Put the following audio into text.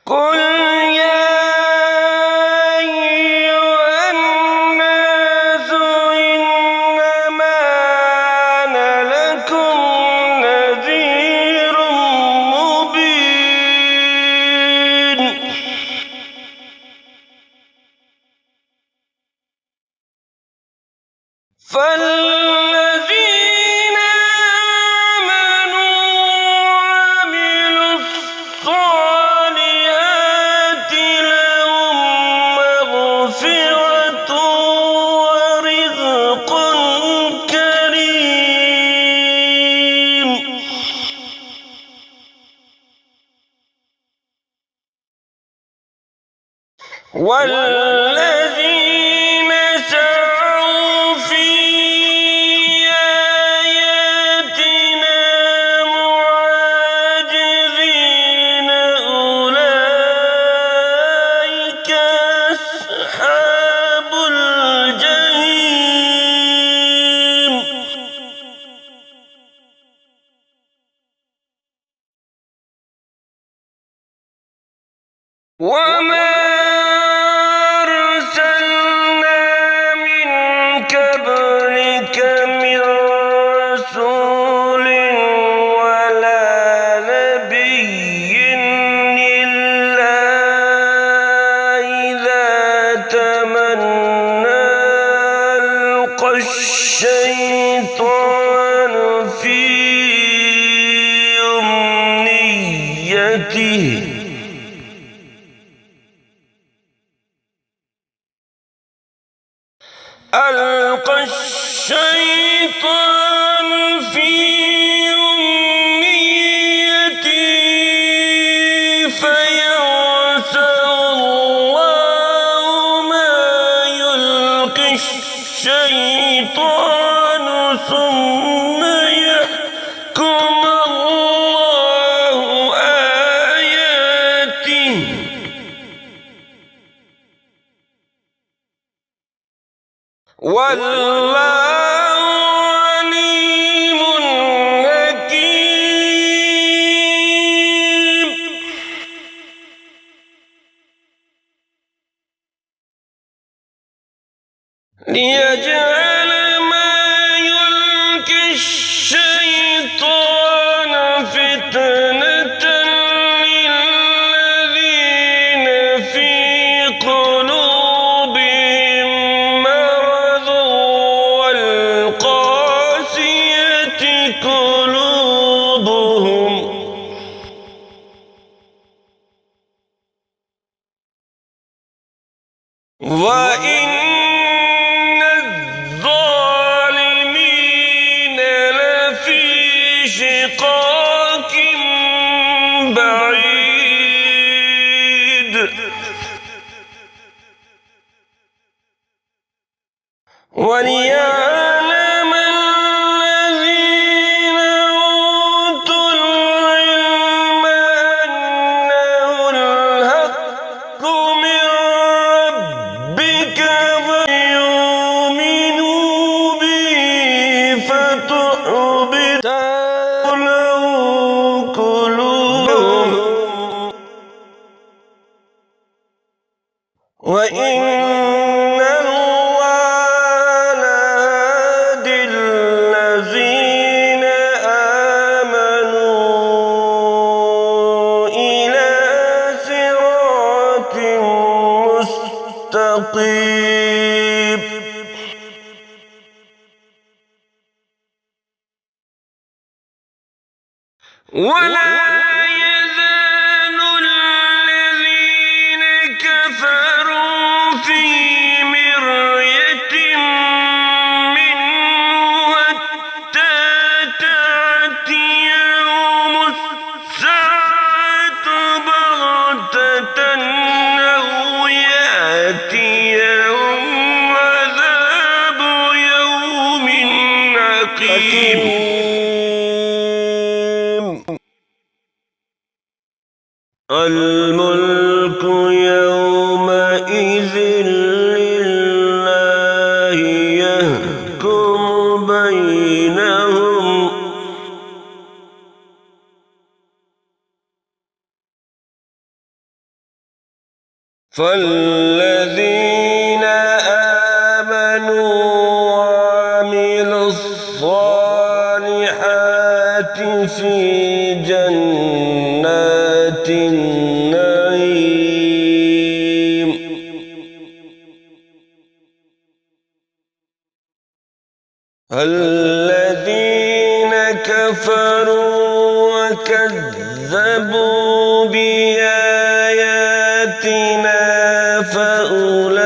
قل يا أيها الناس إنما أنا لكم نذير مبين فالذين آمنوا وعملوا الصالحات لهم مغفرة ورزق كريم والذين سعوا في آياتنا معاجزين أولئك أصحاب الجحيم وما أرسلنا من قبلك من رسول ولا نبي إلا إذا تمنى ألقى الشيطان في أمنيته ألقى الشيطان في أمنيته فينسى الله ما يلقي الشيطان ثم يحكم الله آياته والله عليم حكيم ليجعل ما يلقي الشيطان فتنة للذين في قلوبهم مرض والقاسية قلوبهم وإن الظالمين لفي شقاق بعيد وليعلم الذين أوتوا العلم أنه الحق من ربك فيؤمنوا به فتخبت له قلوبهم وإن الله لهادي الذين آمنوا إلى صراط مستقيم ولا يزال الذين كفروا في مرية منه حتى تأتيهم الساعة بغتة أو يأتيهم عذاب يوم عقيم الملك يومئذ لله يحكم بينهم فالذين آمنوا وعملوا الصالحات في جنات النعيم. الذين كفروا وكذبوا بآياتنا فأولئك